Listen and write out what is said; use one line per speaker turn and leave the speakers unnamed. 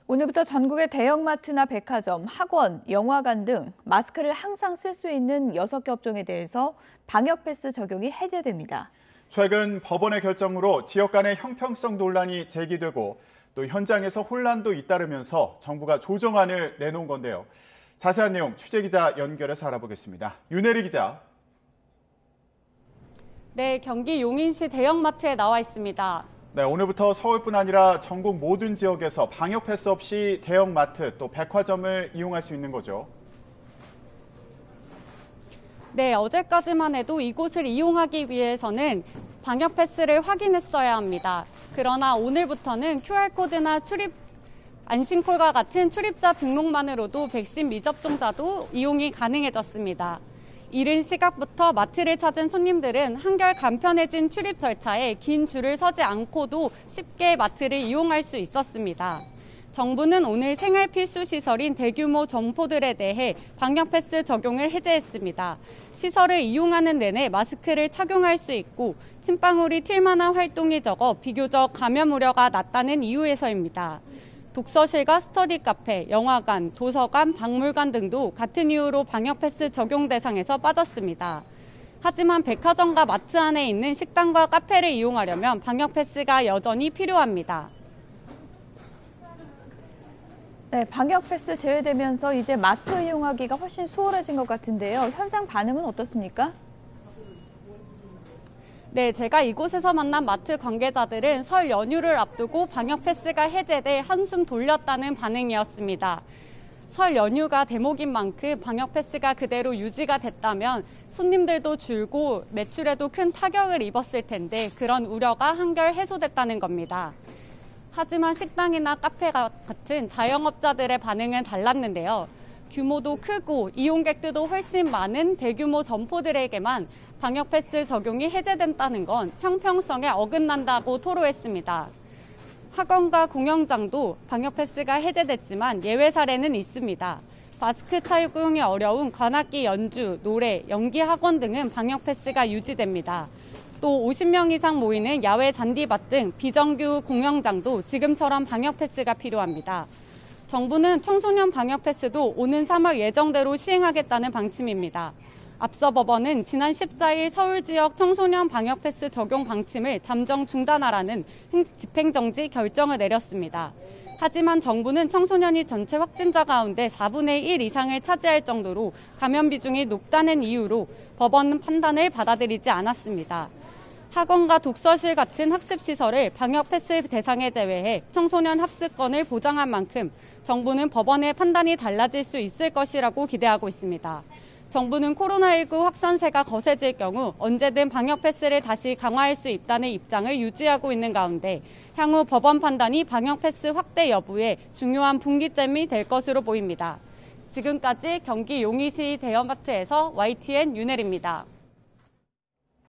오늘부터 전국의 대형마트나 백화점, 학원, 영화관 등 마스크를 항상 쓸 수 있는 6개 업종에 대해서 방역 패스 적용이 해제됩니다.
최근 법원의 결정으로 지역 간의 형평성 논란이 제기되고 또 현장에서 혼란도 잇따르면서 정부가 조정안을 내놓은 건데요. 자세한 내용 취재기자 연결해서 알아보겠습니다. 윤혜리 기자.
네, 경기 용인시 대형마트에 나와 있습니다.
네, 오늘부터 서울뿐 아니라 전국 모든 지역에서 방역 패스 없이 대형마트 또 백화점을 이용할 수 있는 거죠.
네, 어제까지만 해도 이곳을 이용하기 위해서는 방역 패스를 확인했어야 합니다. 그러나 오늘부터는 QR코드나 안심콜과 같은 출입자 등록만으로도 백신 미접종자도 이용이 가능해졌습니다. 이른 시각부터 마트를 찾은 손님들은 한결 간편해진 출입 절차에 긴 줄을 서지 않고도 쉽게 마트를 이용할 수 있었습니다. 정부는 오늘 생활 필수 시설인 대규모 점포들에 대해 방역 패스 적용을 해제했습니다. 시설을 이용하는 내내 마스크를 착용할 수 있고 침방울이 튈 만한 활동이 적어 비교적 감염 우려가 낮다는 이유에서입니다. 독서실과 스터디 카페, 영화관, 도서관, 박물관 등도 같은 이유로 방역 패스 적용 대상에서 빠졌습니다. 하지만 백화점과 마트 안에 있는 식당과 카페를 이용하려면 방역 패스가 여전히 필요합니다.
네, 방역 패스 제외되면서 이제 마트 이용하기가 훨씬 수월해진 것 같은데요. 현장 반응은 어떻습니까?
네, 제가 이곳에서 만난 마트 관계자들은 설 연휴를 앞두고 방역 패스가 해제돼 한숨 돌렸다는 반응이었습니다. 설 연휴가 대목인 만큼 방역 패스가 그대로 유지가 됐다면 손님들도 줄고 매출에도 큰 타격을 입었을 텐데 그런 우려가 한결 해소됐다는 겁니다. 하지만 식당이나 카페 같은 자영업자들의 반응은 달랐는데요. 규모도 크고 이용객들도 훨씬 많은 대규모 점포들에게만 방역 패스 적용이 해제된다는 건 형평성에 어긋난다고 토로했습니다. 학원과 공연장도 방역 패스가 해제됐지만 예외 사례는 있습니다. 마스크 착용이 어려운 관악기 연주, 노래, 연기 학원 등은 방역 패스가 유지됩니다. 또 50명 이상 모이는 야외 잔디밭 등 비정규 공연장도 지금처럼 방역 패스가 필요합니다. 정부는 청소년 방역 패스도 오는 3월 예정대로 시행하겠다는 방침입니다. 앞서 법원은 지난 14일 서울 지역 청소년 방역 패스 적용 방침을 잠정 중단하라는 집행정지 결정을 내렸습니다. 하지만 정부는 청소년이 전체 확진자 가운데 4분의 1 이상을 차지할 정도로 감염 비중이 높다는 이유로 법원 판단을 받아들이지 않았습니다. 학원과 독서실 같은 학습시설을 방역 패스 대상에 제외해 청소년 합습권을 보장한 만큼 정부는 법원의 판단이 달라질 수 있을 것이라고 기대하고 있습니다. 정부는 코로나19 확산세가 거세질 경우 언제든 방역 패스를 다시 강화할 수 있다는 입장을 유지하고 있는 가운데 향후 법원 판단이 방역 패스 확대 여부에 중요한 분기점이 될 것으로 보입니다. 지금까지 경기 용인시 대형마트에서 YTN 윤혜리입니다.